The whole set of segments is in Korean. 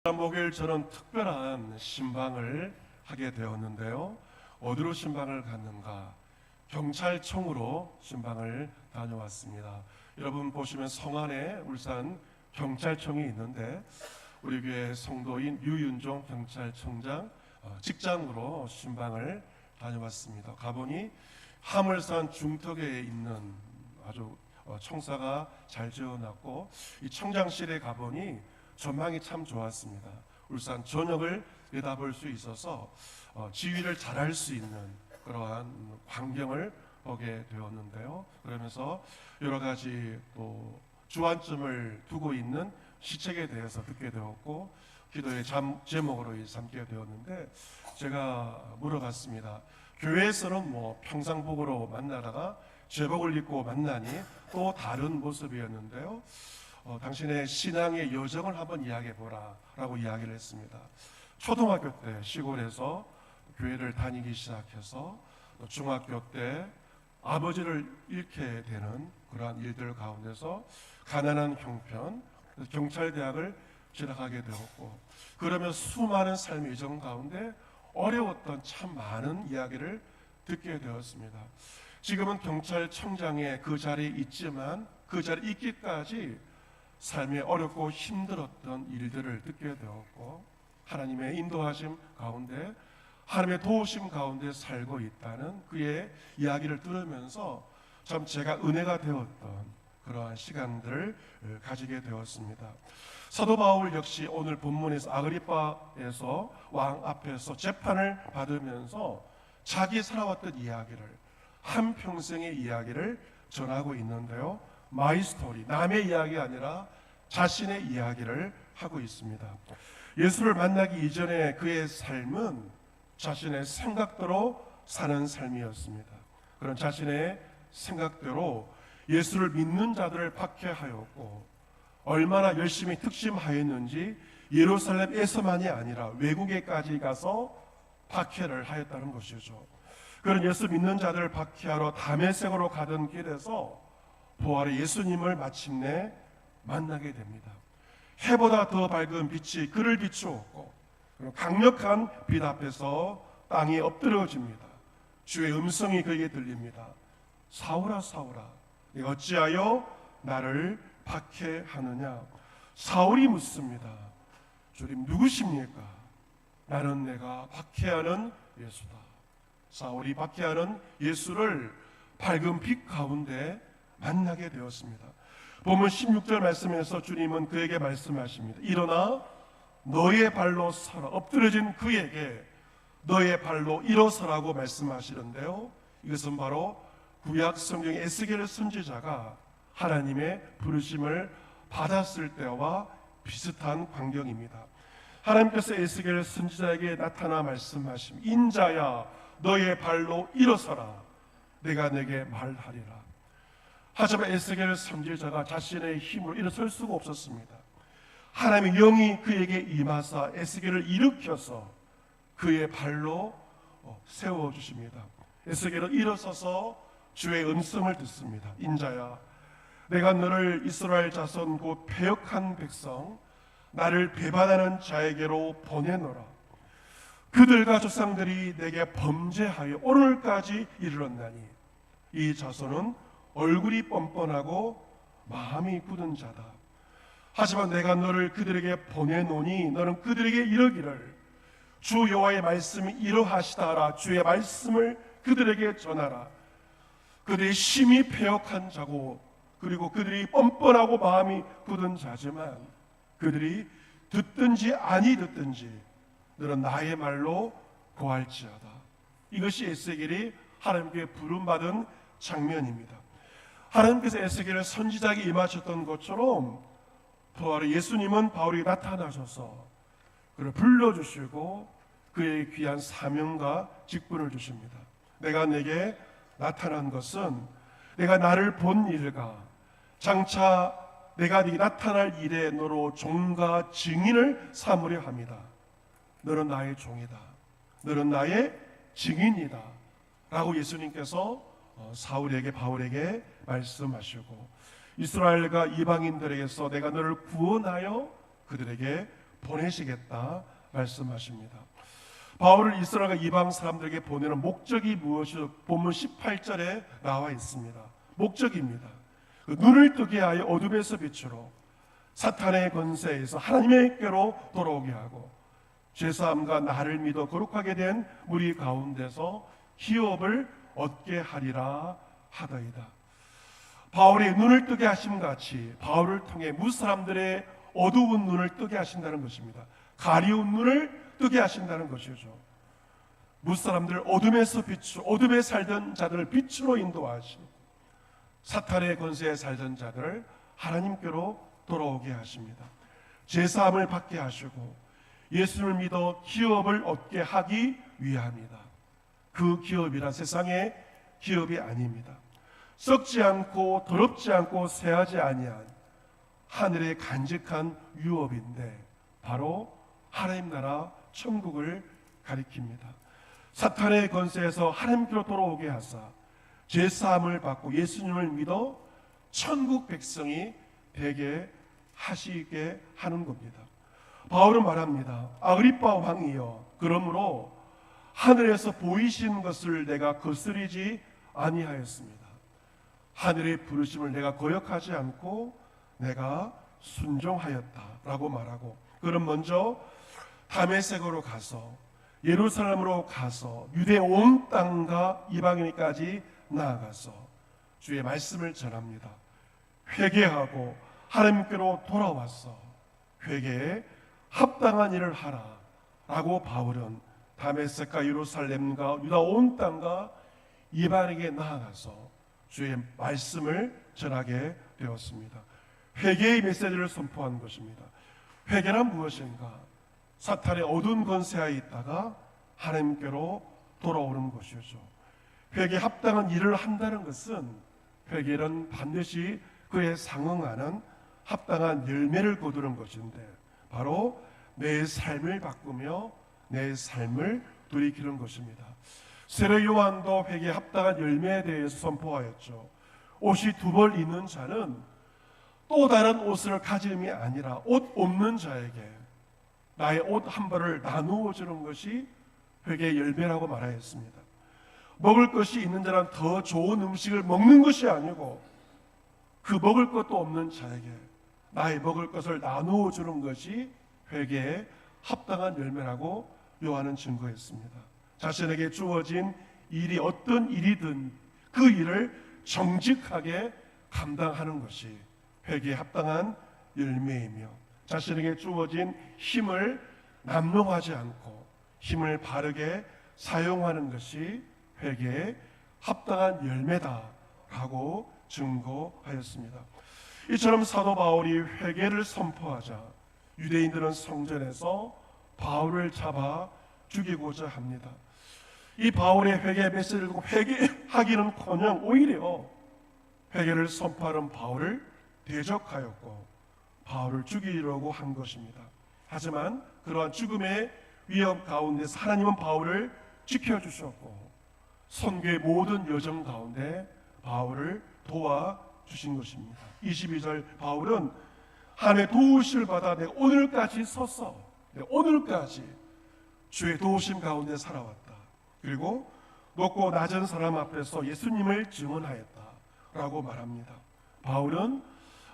목요일 저는 특별한 신방을 하게 되었는데요. 어디로 신방을 갔는가? 경찰청으로 신방을 다녀왔습니다. 여러분 보시면 성안에 울산 경찰청이 있는데 우리 교회 성도인 유윤종 경찰청장 직장으로 신방을 다녀왔습니다. 가보니 하물산 중턱에 있는 아주 청사가 잘 지어놨고 이 청장실에 가보니 전망이 참 좋았습니다. 울산 전역을 내다볼 수 있어서 지휘를 잘할 수 있는 그러한 광경을 보게 되었는데요. 그러면서 여러 가지 또 주안점을 두고 있는 시책에 대해서 듣게 되었고 기도의 제목으로 삼게 되었는데 제가 물어봤습니다. 교회에서는 평상복으로 만나다가 제복을 입고 만나니 또 다른 모습이었는데요. 당신의 신앙의 여정을 한번 이야기해보라 라고 이야기를 했습니다. 초등학교 때 시골에서 교회를 다니기 시작해서 중학교 때 아버지를 잃게 되는 그러한 일들 가운데서 가난한 형편, 경찰대학을 진학하게 되었고 그러면 수많은 삶의 여정 가운데 어려웠던 참 많은 이야기를 듣게 되었습니다. 지금은 경찰청장의 그 자리에 있지만 그 자리에 있기까지 삶에 어렵고 힘들었던 일들을 듣게 되었고 하나님의 인도하심 가운데 하나님의 도우심 가운데 살고 있다는 그의 이야기를 들으면서 참 제가 은혜가 되었던 그러한 시간들을 가지게 되었습니다. 사도 바울 역시 오늘 본문에서 아그리빠에서 왕 앞에서 재판을 받으면서 자기 살아왔던 이야기를 한평생의 이야기를 전하고 있는데요. 마이 스토리, 남의 이야기가 아니라 자신의 이야기를 하고 있습니다. 예수를 만나기 이전에 그의 삶은 자신의 생각대로 사는 삶이었습니다. 그런 자신의 생각대로 예수를 믿는 자들을 박해하였고 얼마나 열심히 특심하였는지 예루살렘에서만이 아니라 외국에까지 가서 박해를 하였다는 것이죠. 그런 예수 믿는 자들을 박해하러 다메섹으로 가던 길에서 부활의 예수님을 마침내 만나게 됩니다. 해보다 더 밝은 빛이 그를 비추었고 강력한 빛 앞에서 땅이 엎드려집니다. 주의 음성이 그에게 들립니다. 사울아 사울아 네가 어찌하여 나를 박해하느냐. 사울이 묻습니다. 주님 누구십니까? 나는 내가 박해하는 예수다. 사울이 박해하는 예수를 밝은 빛 가운데 만나게 되었습니다. 보면 16절 말씀에서 주님은 그에게 말씀하십니다. 일어나 너의 발로 서라. 엎드려진 그에게 너의 발로 일어서라고 말씀하시는데요. 이것은 바로 구약 성경의 에스겔 선지자가 하나님의 부르심을 받았을 때와 비슷한 광경입니다. 하나님께서 에스겔 선지자에게 나타나 말씀하십니다. 인자야 너의 발로 일어서라. 내가 내게 말하리라. 하지만 에스겔 선지자가 자신의 힘으로 일어설 수가 없었습니다. 하나님의 영이 그에게 임하사 에스겔을 일으켜서 그의 발로 세워주십니다. 에스겔은 일어서서 주의 음성을 듣습니다. 인자야 내가 너를 이스라엘 자손 곧 패역한 백성 나를 배반하는 자에게로 보내노라. 그들과 조상들이 내게 범죄하여 오늘까지 이르렀나니 이 자손은 얼굴이 뻔뻔하고 마음이 굳은 자다. 하지만 내가 너를 그들에게 보내노니 너는 그들에게 이르기를 주 여호와의 말씀이 이러하시다라. 주의 말씀을 그들에게 전하라. 그들이 심히 패역한 자고 그리고 그들이 뻔뻔하고 마음이 굳은 자지만 그들이 듣든지 아니 듣든지 너는 나의 말로 고할지어다. 이것이 에스겔이 하나님께 부름받은 장면입니다. 하나님께서 에스겔을 선지자에게 임하셨던 것처럼 부활의 예수님은 바울에게 나타나셔서 그를 불러주시고 그의 귀한 사명과 직분을 주십니다. 내가 내게 나타난 것은 내가 나를 본 일과 장차 내가 네게 나타날 일에 너로 종과 증인을 삼으려 합니다. 너는 나의 종이다. 너는 나의 증인이다. 라고 예수님께서 사울에게 바울에게 말씀하시고 이스라엘과 이방인들에게서 내가 너를 구원하여 그들에게 보내시겠다 말씀하십니다. 바울을 이스라엘과 이방 사람들에게 보내는 목적이 무엇이죠? 본문 18절에 나와 있습니다. 목적입니다. 눈을 뜨게 하여 어둠에서 빛으로 사탄의 권세에서 하나님께로 돌아오게 하고 죄사함과 나를 믿어 거룩하게 된 무리 가운데서 기업을 얻게 하리라 하더이다. 바울이 눈을 뜨게 하심 같이 바울을 통해 무사람들의 어두운 눈을 뜨게 하신다는 것입니다. 가리운 눈을 뜨게 하신다는 것이죠. 무사람들 어둠에서 빛으로, 어둠에 살던 자들을 빛으로 인도하시고 사탄의 권세에 살던 자들을 하나님께로 돌아오게 하십니다. 제사함을 받게 하시고 예수를 믿어 기업을 얻게 하기 위함이다. 그 기업이란 세상의 기업이 아닙니다. 썩지 않고 더럽지 않고 쇠하지 아니한 하늘의 간직한 유업인데 바로 하나님 나라 천국을 가리킵니다. 사탄의 권세에서 하나님께로 돌아오게 하사 죄사함을 받고 예수님을 믿어 천국 백성이 되게 하시게 하는 겁니다. 바울은 말합니다. 아그리빠 왕이여, 그러므로 하늘에서 보이신 것을 내가 거스르지 아니하였습니다. 하늘의 부르심을 내가 거역하지 않고 내가 순종하였다라고 말하고, 그럼 먼저 다메섹으로 가서 예루살렘으로 가서 유대 온 땅과 이방인까지 나아가서 주의 말씀을 전합니다. 회개하고 하나님께로 돌아와서 회개에 합당한 일을 하라라고 바울은 다메섹과 예루살렘과 유다 온 땅과 이방인에게 나아가서 주의 말씀을 전하게 되었습니다. 회개의 메시지를 선포한 것입니다. 회개란 무엇인가? 사탄의 어두운 권세하에 있다가 하나님께로 돌아오는 것이죠. 회개에 합당한 일을 한다는 것은, 회개는 반드시 그에 상응하는 합당한 열매를 거두는 것인데 바로 내 삶을 바꾸며 내 삶을 돌이키는 것입니다. 세례 요한도 회개에 합당한 열매에 대해서 선포하였죠. 옷이 두 벌 있는 자는 또 다른 옷을 가짐이 아니라 옷 없는 자에게 나의 옷 한 벌을 나누어 주는 것이 회개의 열매라고 말하였습니다. 먹을 것이 있는 자는 더 좋은 음식을 먹는 것이 아니고 그 먹을 것도 없는 자에게 나의 먹을 것을 나누어 주는 것이 회개의 합당한 열매라고 요한은 증거했습니다. 자신에게 주어진 일이 어떤 일이든 그 일을 정직하게 감당하는 것이 회개에 합당한 열매이며, 자신에게 주어진 힘을 남용하지 않고 힘을 바르게 사용하는 것이 회개에 합당한 열매다라고 증거하였습니다. 이처럼 사도 바울이 회개를 선포하자 유대인들은 성전에서 바울을 잡아 죽이고자 합니다. 이 바울의 회개 메시지를 듣고 회개하기는커녕 오히려 회개를 선포하는 바울을 대적하였고 바울을 죽이려고 한 것입니다. 하지만 그러한 죽음의 위협 가운데서 하나님은 바울을 지켜주셨고 선교의 모든 여정 가운데 바울을 도와주신 것입니다. 22절 바울은 하나님의 도우심을 받아 내가 오늘까지 섰어, 내가 오늘까지 주의 도우심 가운데 살아왔다. 그리고 높고 낮은 사람 앞에서 예수님을 증언하였다 라고 말합니다. 바울은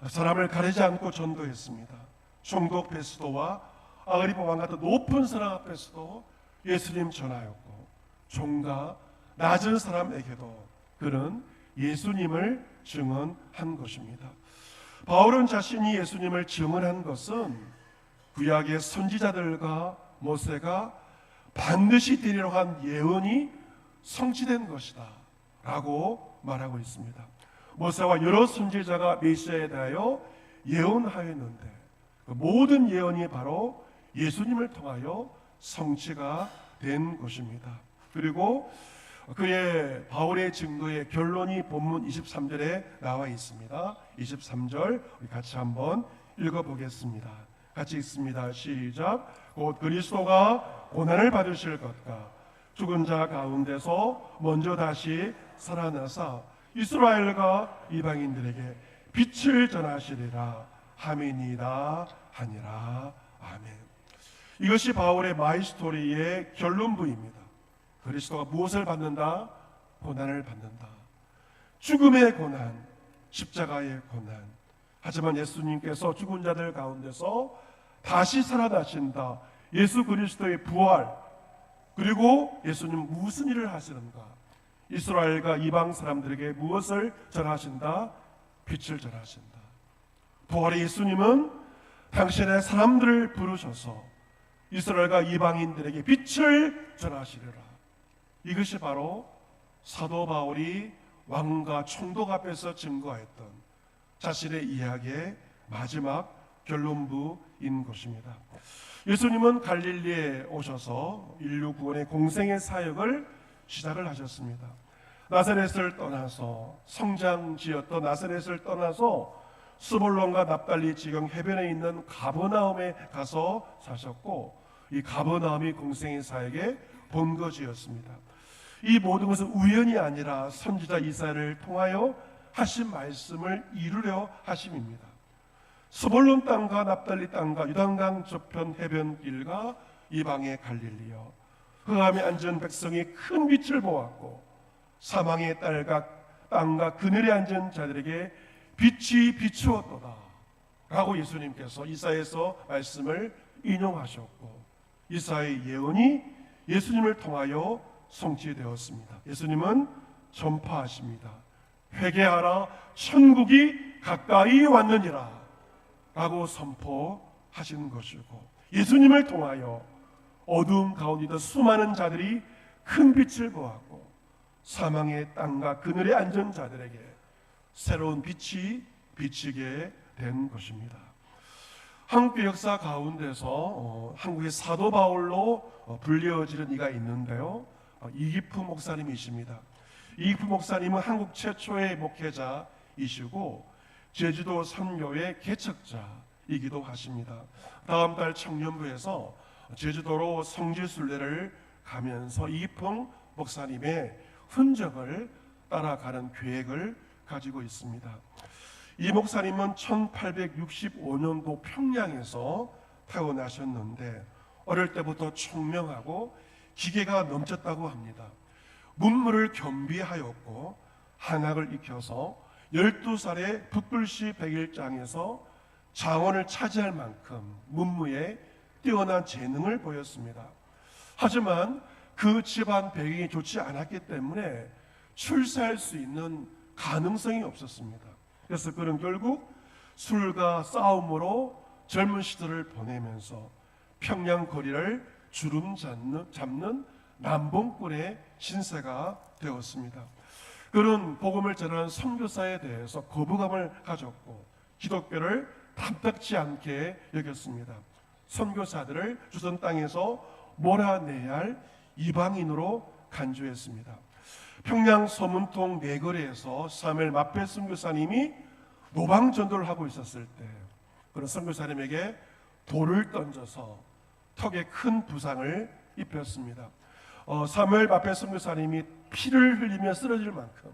사람을 가리지 않고 전도했습니다. 총독 베스도와 아그리파 왕 같은 높은 사람 앞에서도 예수님 전하였고 종과 낮은 사람에게도 그는 예수님을 증언한 것입니다. 바울은 자신이 예수님을 증언한 것은 구약의 선지자들과 모세가 반드시 되리라고 한 예언이 성취된 것이다 라고 말하고 있습니다. 모세와 여러 선지자가 메시아에 대하여 예언하였는데 그 모든 예언이 바로 예수님을 통하여 성취가 된 것입니다. 그리고 그의 바울의 증거의 결론이 본문 23절에 나와 있습니다. 23절 우리 같이 한번 읽어보겠습니다. 같이 읽습니다. 시작. 곧 그리스도가 고난을 받으실 것과 죽은 자 가운데서 먼저 다시 살아나사 이스라엘과 이방인들에게 빛을 전하시리라 함이니이다 하니라. 아멘. 이것이 바울의 마이스토리의 결론부입니다. 그리스도가 무엇을 받는다? 고난을 받는다. 죽음의 고난, 십자가의 고난. 하지만 예수님께서 죽은 자들 가운데서 다시 살아나신다. 예수 그리스도의 부활, 그리고 예수님 무슨 일을 하시는가? 이스라엘과 이방 사람들에게 무엇을 전하신다? 빛을 전하신다. 부활의 예수님은 당신의 사람들을 부르셔서 이스라엘과 이방인들에게 빛을 전하시리라. 이것이 바로 사도 바울이 왕과 총독 앞에서 증거했던 자신의 이야기의 마지막 결론부인 것입니다. 예수님은 갈릴리에 오셔서 인류 구원의 공생의 사역을 시작을 하셨습니다. 나사렛을 떠나서 성장지였던 나사렛을 떠나서 스불론과 납달리 지경 해변에 있는 가버나움에 가서 사셨고, 이 가버나움이 공생의 사역의 본거지였습니다. 이 모든 것은 우연이 아니라 선지자 이사야를 통하여 하신 말씀을 이루려 하심입니다. 스불론 땅과 납달리 땅과 유단강 저편 해변길과 이방의 갈릴리여, 흑암에 앉은 백성이 큰 빛을 보았고 사망의 땅과 그늘에 앉은 자들에게 빛이 비추었도다 라고 예수님께서 이사야에서 말씀을 인용하셨고, 이사야의 예언이 예수님을 통하여 성취되었습니다. 예수님은 전파하십니다. 회개하라, 천국이 가까이 왔느니라 라고 선포하신 것이고, 예수님을 통하여 어두움 가운데 있던 수많은 자들이 큰 빛을 보았고 사망의 땅과 그늘에 앉은 자들에게 새로운 빛이 비치게 된 것입니다. 한국 역사 가운데서 한국의 사도 바울로 불리어지는 이가 있는데요, 이기프 목사님이십니다. 이기프 목사님은 한국 최초의 목회자이시고 제주도 선교의 개척자이기도 하십니다. 다음 달 청년부에서 제주도로 성지순례를 가면서 이기프 목사님의 흔적을 따라가는 계획을 가지고 있습니다. 이 목사님은 1865년도 평양에서 태어나셨는데 어릴 때부터 총명하고 기계가 넘쳤다고 합니다. 문무를 겸비하였고 한학을 익혀서 12살에 북글씨 백일장에서 장원을 차지할 만큼 문무에 뛰어난 재능을 보였습니다. 하지만 그 집안 배경이 좋지 않았기 때문에 출세할 수 있는 가능성이 없었습니다. 그래서 그는 결국 술과 싸움으로 젊은 시절을 보내면서 평양 거리를 주름 잡는 남봉꾼의 신세가 되었습니다. 그는 복음을 전하는 선교사에 대해서 거부감을 가졌고 기독교를 탐탁지 않게 여겼습니다. 선교사들을 주선 땅에서 몰아내야 할 이방인으로 간주했습니다. 평양 서문통 내거리에서 사무엘 마페 선교사님이 노방 전도를 하고 있었을 때 그런 선교사님에게 돌을 던져서 턱에 큰 부상을 입혔습니다. 사무엘 마페 선교사님이 피를 흘리며 쓰러질 만큼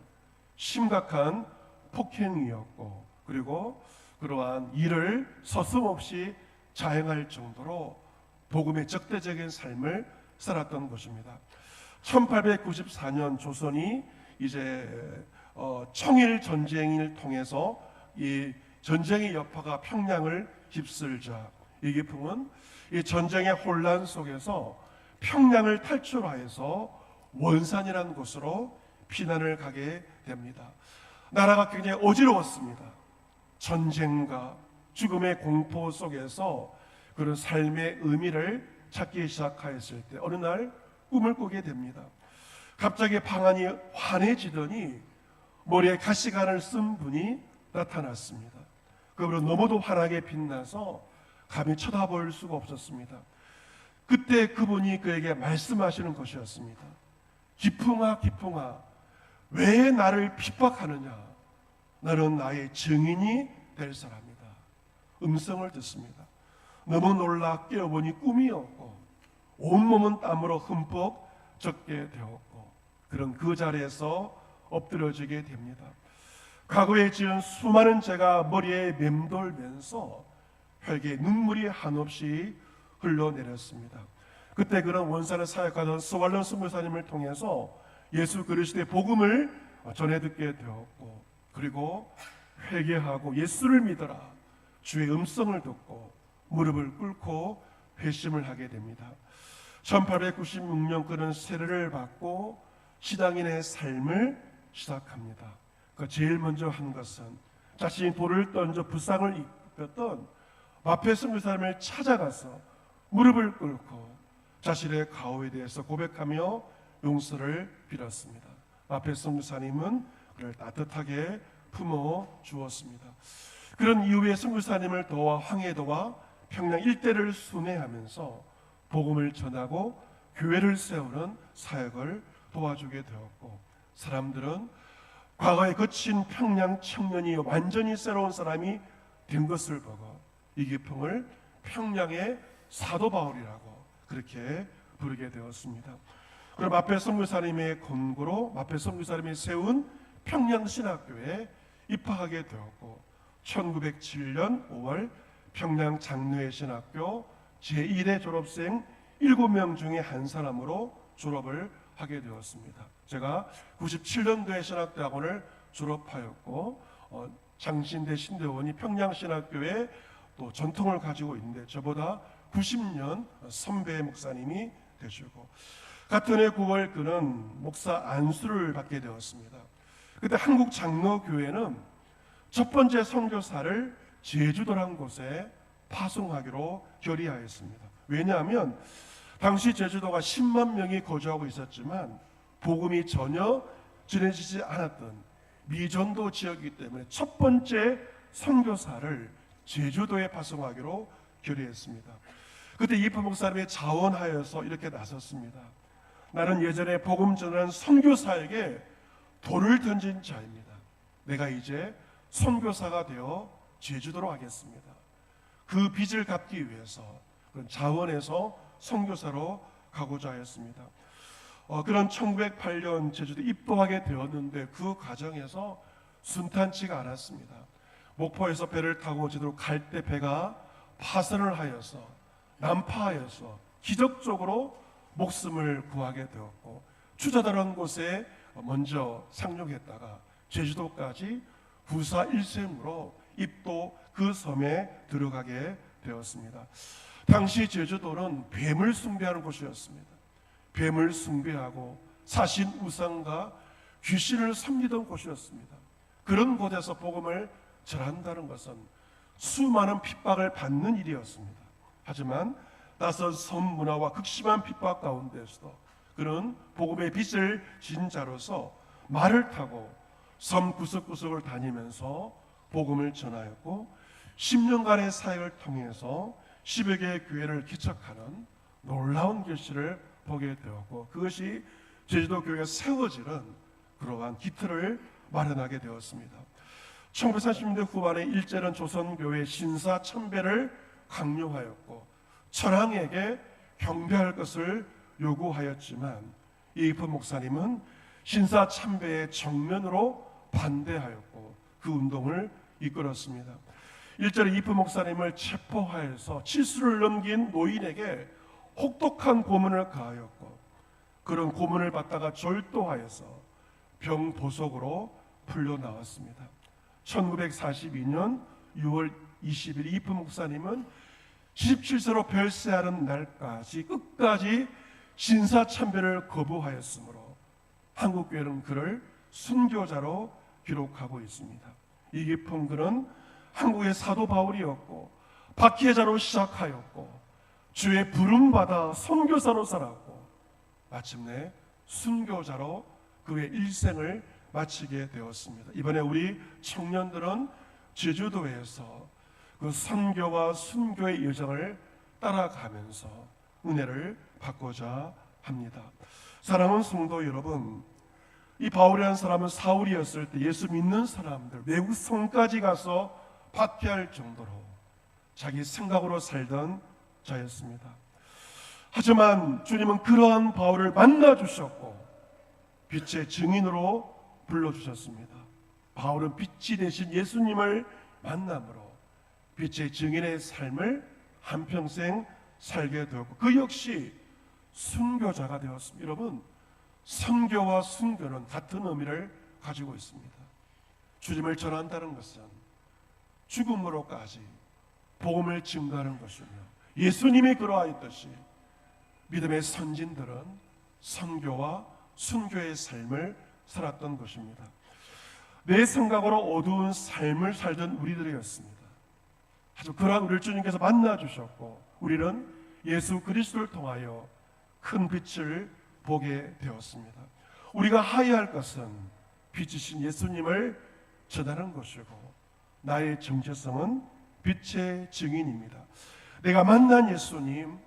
심각한 폭행이었고, 그리고 그러한 일을 서슴없이 자행할 정도로 복음의 적대적인 삶을 살았던 것입니다. 1894년 조선이 이제 청일 전쟁을 통해서 이 전쟁의 여파가 평양을 휩쓸자 이기풍은 이 전쟁의 혼란 속에서 평양을 탈출하여서 원산이라는 곳으로 피난을 가게 됩니다. 나라가 굉장히 어지러웠습니다. 전쟁과 죽음의 공포 속에서 그런 삶의 의미를 찾기 시작하였을 때 어느 날 꿈을 꾸게 됩니다. 갑자기 방안이 환해지더니 머리에 가시관을 쓴 분이 나타났습니다. 그분은 너무도 환하게 빛나서 감히 쳐다볼 수가 없었습니다. 그때 그분이 그에게 말씀하시는 것이었습니다. 기풍아 기풍아, 왜 나를 핍박하느냐? 너는 나의 증인이 될 사람이다. 음성을 듣습니다. 너무 놀라 깨어보니 꿈이었고 온몸은 땀으로 흠뻑 젖게 되었고, 그런 그 자리에서 엎드려지게 됩니다. 과거에 지은 수많은 죄가 머리에 맴돌면서 혈기에 눈물이 한없이 흘러내렸습니다. 그때 그런 원산을 사역하던 스왈론 선교사님을 통해서 예수 그리스도의 복음을 전해 듣게 되었고, 그리고 회개하고 예수를 믿어라 주의 음성을 듣고 무릎을 꿇고 회심을 하게 됩니다. 1896년 그는 세례를 받고 시당인의 삶을 시작합니다. 제일 먼저 한 것은 자신이 돌을 던져 부상을 입혔던 마페 선교사님을 찾아가서 무릎을 꿇고 자신의 가호에 대해서 고백하며 용서를 빌었습니다. 마페 선교사님은 그를 따뜻하게 품어 주었습니다. 그런 이후에 선교사님을 도와 황해도와 평양 일대를 순회하면서 복음을 전하고 교회를 세우는 사역을 도와주게 되었고, 사람들은 과거에 거친 평양 청년이 완전히 새로운 사람이 된 것을 보고 이기평을 평양의 사도 바울이라고 그렇게 부르게 되었습니다. 그럼 마페 선교사님의 권고로 마페 선교사님이 세운 평양신학교에 입학하게 되었고, 1907년 5월 평양 장로회 신학교 제1회 졸업생 7명 중에 한 사람으로 졸업을 하게 되었습니다. 제가 97년도에 신학대학원을 졸업하였고, 장신대 신대원이 평양신학교에 또 전통을 가지고 있는데 저보다 90년 선배 목사님이 되시고, 같은 해 9월 그는 목사 안수를 받게 되었습니다. 그때 한국장로교회는 첫 번째 선교사를 제주도라는 곳에 파송하기로 결의하였습니다. 왜냐하면 당시 제주도가 10만 명이 거주하고 있었지만 복음이 전혀 전해지지 않았던 미전도 지역이기 때문에 첫 번째 선교사를 제주도에 파송하기로 결의했습니다. 그때 이프 목사님이 자원하여서 이렇게 나섰습니다. 나는 예전에 복음 전하는 선교사에게 돌을 던진 자입니다. 내가 이제 선교사가 되어 제주도로 가겠습니다. 그 빚을 갚기 위해서 자원해서 선교사로 가고자 하였습니다. 그런 1908년 제주도 입도하게 되었는데 그 과정에서 순탄치가 않았습니다. 목포에서 배를 타고 제주도로 갈 때 배가 파선을 하여서 난파하여서 기적적으로 목숨을 구하게 되었고, 추자다라는 곳에 먼저 상륙했다가 제주도까지 부사 일생으로 입도 그 섬에 들어가게 되었습니다. 당시 제주도는 뱀을 숭배하는 곳이었습니다. 뱀을 숭배하고 사신 우상과 귀신을 섬기던 곳이었습니다. 그런 곳에서 복음을 전한다는 것은 수많은 핍박을 받는 일이었습니다. 하지만 낯선 섬 문화와 극심한 핍박 가운데서도 그는 복음의 빛을 진 자로서 말을 타고 섬 구석구석을 다니면서 복음을 전하였고, 10년간의 사역을 통해서 10여 개의 교회를 개척하는 놀라운 결실을 보게 되었고, 그것이 제주도 교회가 세워지는 그러한 기틀을 마련하게 되었습니다. 1930년대 후반에 일제는 조선교회 신사 첨배를 강요하였고 천황에게 경배할 것을 요구하였지만 이프 목사님은 신사 참배의 정면으로 반대하였고 그 운동을 이끌었습니다. 일전에 이프 목사님을 체포하여서 치수를 넘긴 노인에게 혹독한 고문을 가하였고, 그런 고문을 받다가 절도하여서 병보석으로 풀려나왔습니다. 1942년 6월 20일 이프 목사님은 77세로 별세하는 날까지 끝까지 신사참배를 거부하였으므로 한국교회는 그를 순교자로 기록하고 있습니다. 이 깊은 글은 한국의 사도 바울이었고 박해자로 시작하였고 주의 부름받아 선교사로 살았고 마침내 순교자로 그의 일생을 마치게 되었습니다. 이번에 우리 청년들은 제주도에서 그 선교와 순교의 여정을 따라가면서 은혜를 받고자 합니다. 사랑하는 성도 여러분, 이 바울이라는 사람은 사울이었을 때 예수 믿는 사람들 외국 성까지 가서 박해할 정도로 자기 생각으로 살던 자였습니다. 하지만 주님은 그러한 바울을 만나 주셨고 빛의 증인으로 불러주셨습니다. 바울은 빛이 되신 예수님을 만남으로 빛의 증인의 삶을 한평생 살게 되었고 그 역시 순교자가 되었습니다. 여러분, 선교와 순교는 같은 의미를 가지고 있습니다. 주님을 전한다는 것은 죽음으로까지 복음을 증거하는 것이며, 예수님이 그러하였듯이 믿음의 선진들은 선교와 순교의 삶을 살았던 것입니다. 내 생각으로 어두운 삶을 살던 우리들이었습니다. 아주 그러한 우리를 주님께서 만나주셨고 우리는 예수 그리스도를 통하여 큰 빛을 보게 되었습니다. 우리가 하여할 것은 빛이신 예수님을 전하는 것이고 나의 정체성은 빛의 증인입니다. 내가 만난 예수님,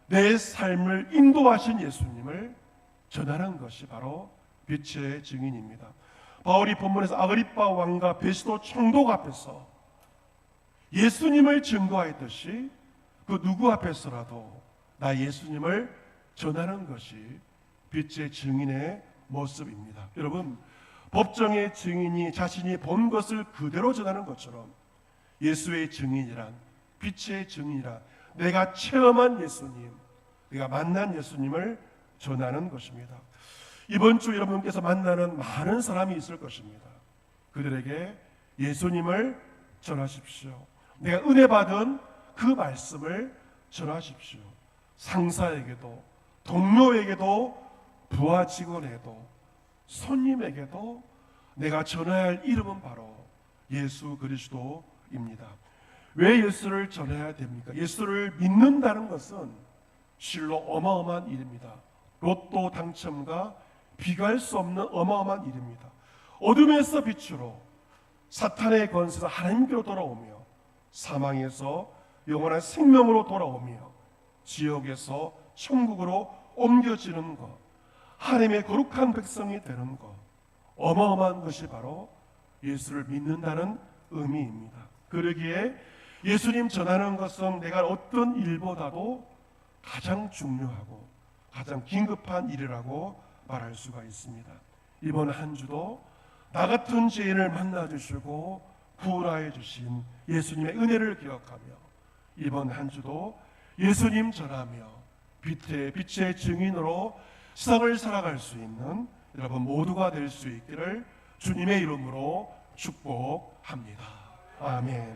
내 삶을 인도하신 예수님을 전하는 것이 바로 빛의 증인입니다. 바울이 본문에서 아그리빠 왕과 베스도 총독 앞에서 예수님을 증거하였듯이 그 누구 앞에서라도 나 예수님을 전하는 것이 빛의 증인의 모습입니다. 여러분, 법정의 증인이 자신이 본 것을 그대로 전하는 것처럼 예수의 증인이란, 빛의 증인이란 내가 체험한 예수님, 내가 만난 예수님을 전하는 것입니다. 이번 주 여러분께서 만나는 많은 사람이 있을 것입니다. 그들에게 예수님을 전하십시오. 내가 은혜 받은 그 말씀을 전하십시오. 상사에게도, 동료에게도, 부하 직원에게도, 손님에게도 내가 전해야 할 이름은 바로 예수 그리스도입니다. 왜 예수를 전해야 됩니까? 예수를 믿는다는 것은 실로 어마어마한 일입니다. 로또 당첨과 비교할 수 없는 어마어마한 일입니다. 어둠에서 빛으로, 사탄의 권세에서 하나님께로 돌아오며, 사망에서 영원한 생명으로 돌아오며, 지옥에서 천국으로 옮겨지는 것, 하나님의 거룩한 백성이 되는 것, 어마어마한 것이 바로 예수를 믿는다는 의미입니다. 그러기에 예수님 전하는 것은 내가 어떤 일보다도 가장 중요하고 가장 긴급한 일이라고 말할 수가 있습니다. 이번 한 주도 나 같은 죄인을 만나주시고 구원하여 주신 예수님의 은혜를 기억하며 이번 한 주도 예수님 전하며 빛의 증인으로 세상을 살아갈 수 있는 여러분 모두가 될 수 있기를 주님의 이름으로 축복합니다. 아멘.